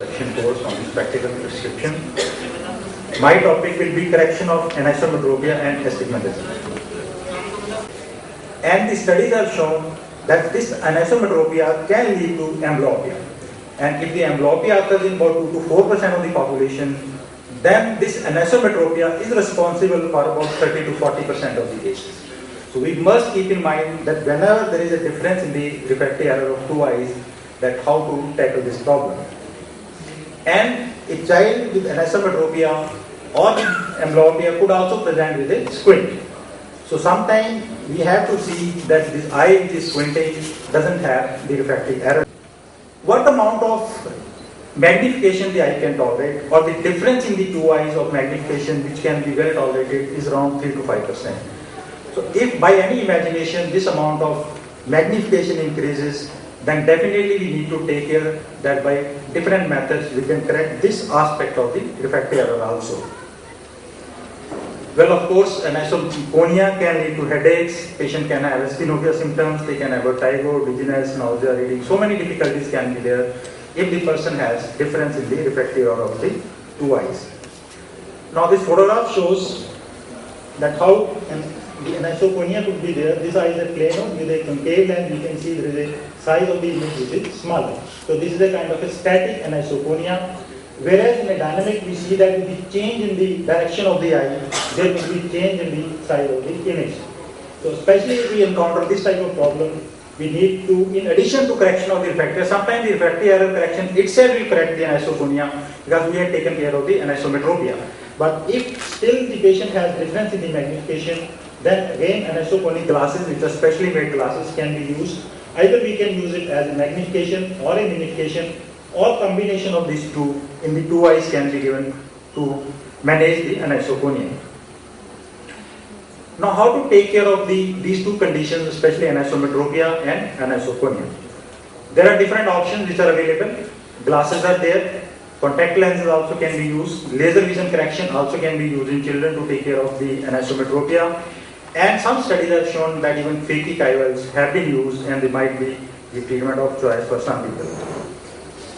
Section course on this practical prescription. My topic will be correction of anisometropia and astigmatism. And the studies have shown that this anisometropia can lead to amblyopia. And if the amblyopia occurs in about 2 to 4% of the population, then this anisometropia is responsible for about 30 to 40% of the cases. So we must keep in mind that whenever there is a difference in the refractive error of two eyes, that how to tackle this problem. And a child with anisometropia or amblyopia could also present with a squint. So sometimes we have to see that this eye which is squinting doesn't have the refractive error. What amount of magnification the eye can tolerate, or the difference in the two eyes of magnification which can be well tolerated, is around 3 to 5%. So if by any imagination this amount of magnification increases, then definitely we need to take care that by different methods we can correct this aspect of the refractive error also. Well, of course, anisoconia can lead to headaches, patient can have astigmatism symptoms, they can have vertigo, dizziness, nausea, reading. So many difficulties can be there if the person has difference in the refractive error of the two eyes. Now this photograph shows that how the anisoconia could be there. This eye is a plano with a concave lens. You can see there is a size of the image which is smaller. So this is a kind of a static anisoconia. Whereas in a dynamic we see that with the change in the direction of the eye, there will be change in the size of the image. So especially if we encounter this type of problem, we need to, in addition to correction of the refractive, sometimes the refractive error correction itself will correct the anisoconia because we have taken care of the anisometropia. But if still the patient has difference in the magnification, then again anisoconic glasses, which are specially made glasses, can be used. Either we can use it as a magnification or a minification, or combination of these two in the two eyes can be given to manage the anisoconia. Now, how to take care of these two conditions, especially anisometropia and anisoconia? There are different options which are available. Glasses are there. Contact lenses also can be used. Laser vision correction also can be used in children to take care of the anisometropia. And some studies have shown that even phakic IOLs have been used, and they might be the treatment of choice for some people.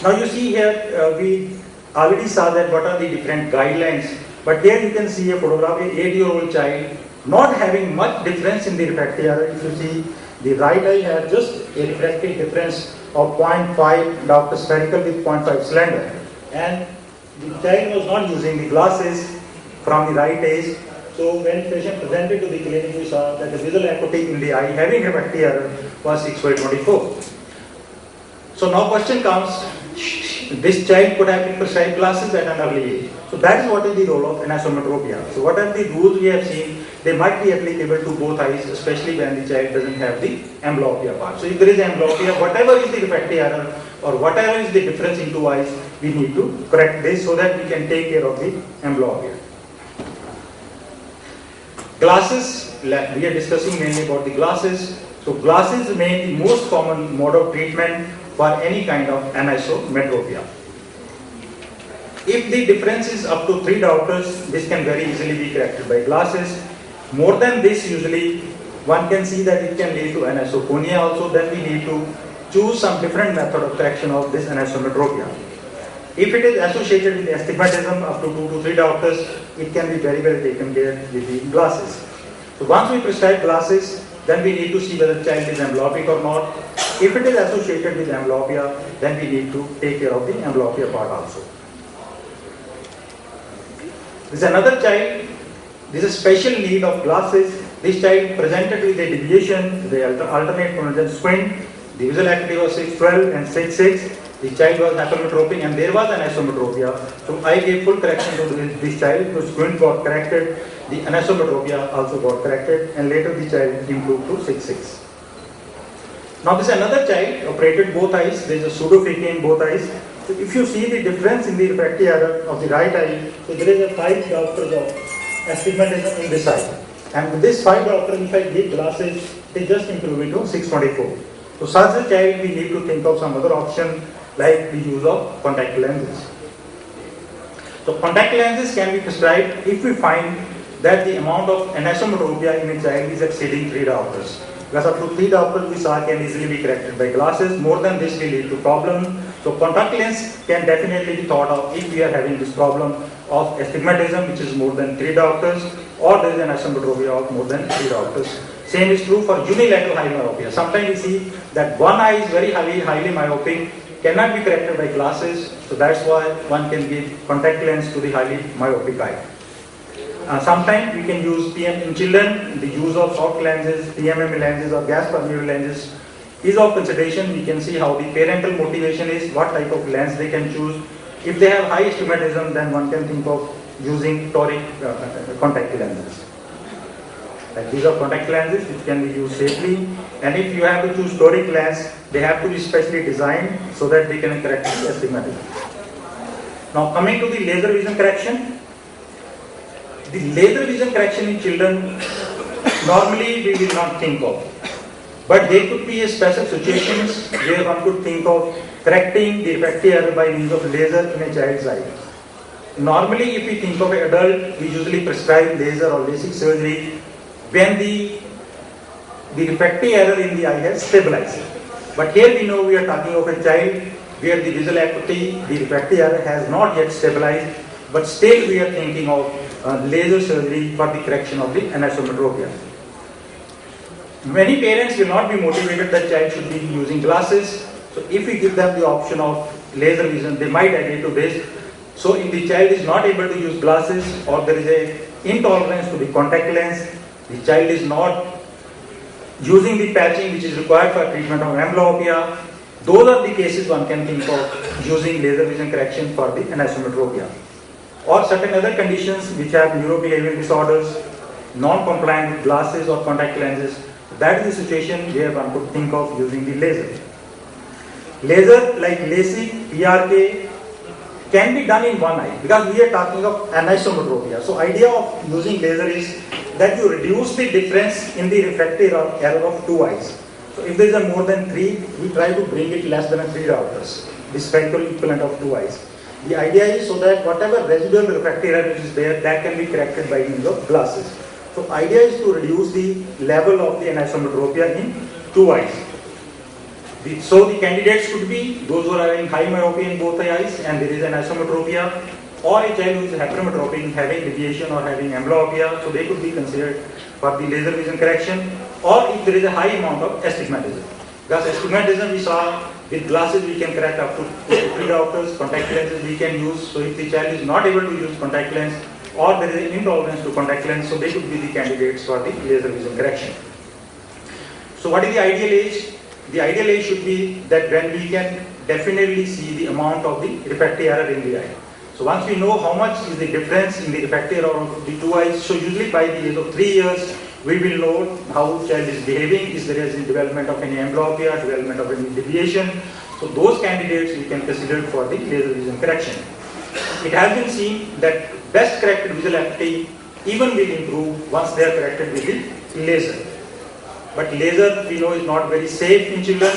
Now you see here, we already saw that what are the different guidelines, but here you can see a photograph of an 8-year-old child not having much difference in the refractive error. If you see, the right eye has just a refractive difference of 0.5 diopter spherical with 0.5 slender, and the child was not using the glasses from the right age. So when patient presented to the clinic, we saw that the visual acuity in the eye having refractive error was 6/24. So now question comes, this child could have been prescribed glasses at an early age. So that is what is the role of anisometropia. So what are the rules we have seen? They might be applicable to both eyes, especially when the child doesn't have the amblyopia part. So if there is amblyopia, whatever is the refractive error or whatever is the difference in two eyes, we need to correct this so that we can take care of the amblyopia. Glasses, we are discussing mainly about the glasses. So glasses remain the most common mode of treatment for any kind of anisometropia. If the difference is up to 3 diopters, this can very easily be corrected by glasses. More than this, usually one can see that it can lead to anisoconia also. Then we need to choose some different method of correction of this anisometropia. If it is associated with astigmatism up to 2 to 3 diopters, it can be very well taken care with the glasses. So once we prescribe glasses, then we need to see whether the child is amblyopic or not. If it is associated with amblyopia, then we need to take care of the amblyopia part also. This is another child. This is special need of glasses. This child presented with a deviation, the alternate convergent squint. The visual acuity was 6/12 and 6/6. The child was hypermetropic and there was an anisometropia. So I gave full correction to this child. The squint got corrected. The anisometropia also got corrected, and later the child improved to 6/6. Now this is another child, operated both eyes. There is a pseudophakia in both eyes. So if you see the difference in the refractive error of the right eye, so there is a 5 diopters of astigmatism in this eye. And with this 5 diopters, if I give glasses, they just improve it to 6/24. So such a child, we need to think of some other option like the use of contact lenses. So contact lenses can be prescribed if we find that the amount of anisometropia in a child is exceeding 3 diopters. Because up to 3 diopters we saw can easily be corrected by glasses. More than this will lead to problem. So contact lens can definitely be thought of if we are having this problem of astigmatism which is more than 3 diopters, or there is an anisotropia of more than 3 diopters. Same is true for unilateral high myopia. Sometimes we see that one eye is very highly myopic, cannot be corrected by glasses, so that's why one can give contact lens to the highly myopic eye. Sometimes we can use PM in children. The use of soft lenses, PMM lenses or gas permeable lenses is of consideration. We can see how the parental motivation is, what type of lens they can choose. If they have high astigmatism, then one can think of using toric contact lenses. Like these are contact lenses which can be used safely, and if you have to choose toric lens, they have to be specially designed so that they can correct the astigmatism. Now coming to the laser vision correction. The laser vision correction in children, normally we will not think of. But there could be a special situations where one could think of correcting the refractive error by means of laser in a child's eye. Normally, if we think of an adult, we usually prescribe laser or LASIK surgery when the refractive error in the eye has stabilized. But here we know we are talking of a child where the visual acuity, the refractive error has not yet stabilized, but still we are thinking of laser surgery for the correction of the anisometropia. Many parents will not be motivated that child should be using glasses. So if we give them the option of laser vision, they might agree to this. So if the child is not able to use glasses, or there is a intolerance to the contact lens, the child is not using the patching which is required for treatment of amblyopia, those are the cases one can think of using laser vision correction for the anisometropia. Or certain other conditions which have neurobehavioral disorders, non-compliant with glasses or contact lenses, that is the situation where one could think of using the laser. Laser like LASIK, PRK can be done in one eye because we are talking of anisometropia. So idea of using laser is that you reduce the difference in the refractive error of 2 eyes. So if there is a more than 3, we try to bring it less than 3 diopters, the spherical equivalent of 2 eyes. The idea is so that whatever residual refractive error is there, that can be corrected by means of glasses. So idea is to reduce the level of the anisometropia in 2 eyes. So the candidates could be those who are having high myopia in both the eyes and there is an anisometropia, or a child who is hypermetropic having deviation or having amblyopia, so they could be considered for the laser vision correction, or if there is a high amount of astigmatism. Because astigmatism we saw with glasses we can correct up to 3 diopters, contact lenses we can use. So if the child is not able to use contact lens or there is an intolerance to contact lens, so they could be the candidates for the laser vision correction. So what is the ideal age? The ideal age should be that when we can definitely see the amount of the refractive error in the eye. So once we know how much is the difference in the refractive error of the 2 eyes, so usually by the age of 3 years, we will know how the child is behaving, is there any development of any amblyopia, development of any deviation. So those candidates we can consider for the laser vision correction. It has been seen that best corrected visual acuity even will improve once they are corrected with the laser. But laser we know is not very safe in children.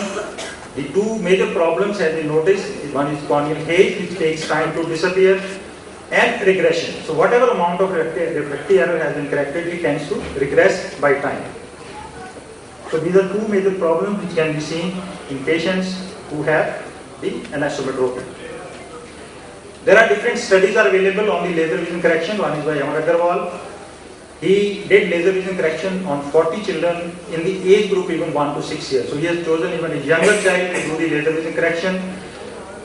The 2 major problems have been noticed. One is corneal haze, which takes time to disappear, and regression. So whatever amount of refractive error has been corrected, it tends to regress by time. So these are 2 major problems which can be seen in patients who have the anisometropia. There are different studies are available on the laser vision correction. One is by Amar Agarwal. He did laser vision correction on 40 children in the age group even 1 to 6 years. So he has chosen even a younger child to do the laser vision correction.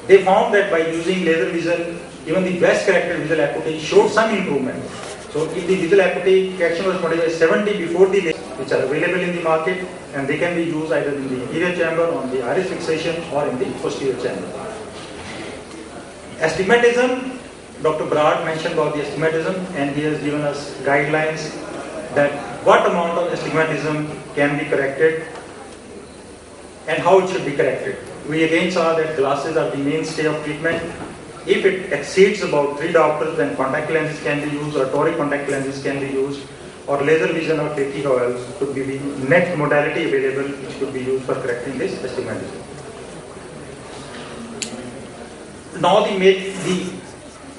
They found that by using laser vision, even the best corrected visual acuity showed some improvement. So if the visual acuity correction was modified 70 before the laser, which are available in the market, and they can be used either in the anterior chamber, on the iris fixation, or in the posterior chamber. Astigmatism. Dr. Brad mentioned about the astigmatism, and he has given us guidelines that what amount of astigmatism can be corrected and how it should be corrected. We again saw that glasses are the mainstay of treatment. If it exceeds about 3 diopters, then contact lenses can be used, or toric contact lenses can be used, or laser vision or corticoids could be the next modality available which could be used for correcting this astigmatism. Now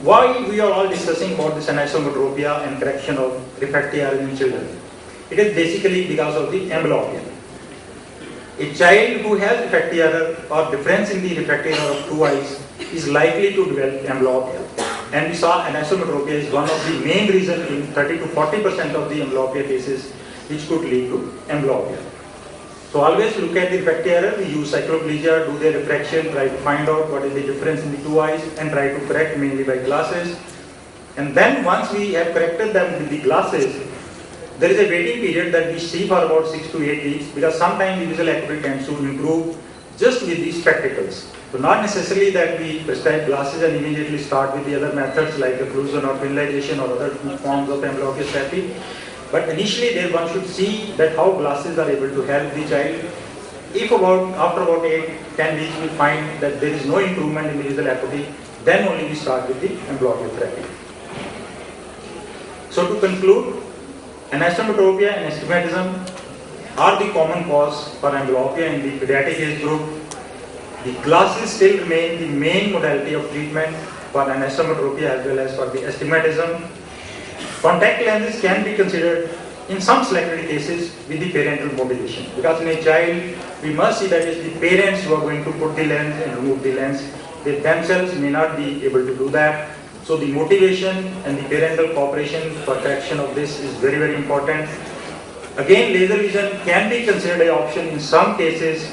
why we are all discussing about this anisometropia and correction of refractive error in children. It is basically because of the amblyopia. a child who has refractory error or difference in the refractory error of two eyes is likely to develop amblyopia. And we saw anisometropia is one of the main reasons in 30 to 40% of the amblyopia cases which could lead to amblyopia. So always look at the refractory error, we use cycloplegia, do the refraction, try to find out what is the difference in the two eyes and try to correct mainly by glasses. And then once we have corrected them with the glasses, there is a waiting period that we see for about 6 to 8 weeks because sometimes the visual acuity tends to improve just with the spectacles. So not necessarily that we prescribe glasses and immediately start with the other methods like occlusion or phenylization or other forms of amblyopia therapy. But initially there one should see that how glasses are able to help the child. If after about 8-10 weeks we find that there is no improvement in the visual acuity, then only we start with the amblyopia therapy. So to conclude, anisometropia and astigmatism are the common cause for amblyopia in the pediatric age group. The glasses still remain the main modality of treatment for anisometropia as well as for the astigmatism. Contact lenses can be considered in some selected cases with the parental motivation, because in a child we must see that it's the parents who are going to put the lens and remove the lens. They themselves may not be able to do that. So the motivation and the parental cooperation for correction of this is very, very important. Again, laser vision can be considered an option in some cases,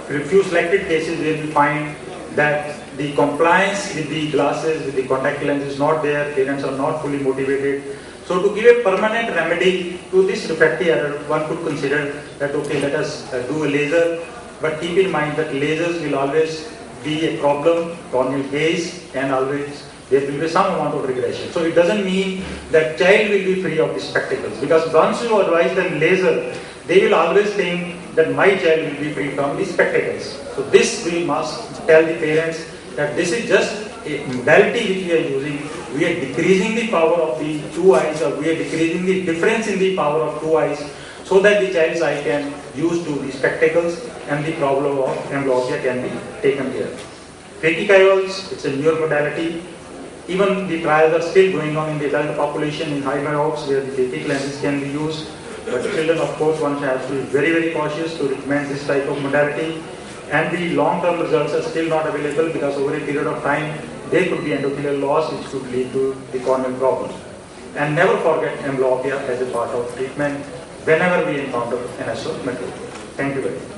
a few selected cases where we find that the compliance with the glasses, with the contact lens is not there, parents are not fully motivated. So to give a permanent remedy to this refractory error, one could consider that okay, let us do a laser, but keep in mind that lasers will always be a problem, corneal haze, and always there will be some amount of regression. So it doesn't mean that child will be free of the spectacles, because once you advise them laser, they will always think that my child will be free from the spectacles. So this we must tell the parents that this is just a modality which we are using. We are decreasing the power of the two eyes, or we are decreasing the difference in the power of two eyes, so that the child's eye can use to the spectacles and the problem of amblyopia can be taken care of. Phakichiols, it's a newer modality. Even the trials are still going on in the adult population in high myopes where the phakic lenses can be used. But children, of course, one has to be very, very cautious to recommend this type of modality. And the long-term results are still not available because over a period of time, there could be endothelial loss which could lead to the corneal problems. And never forget amblyopia as a part of treatment whenever we encounter anisometropia. Thank you very much.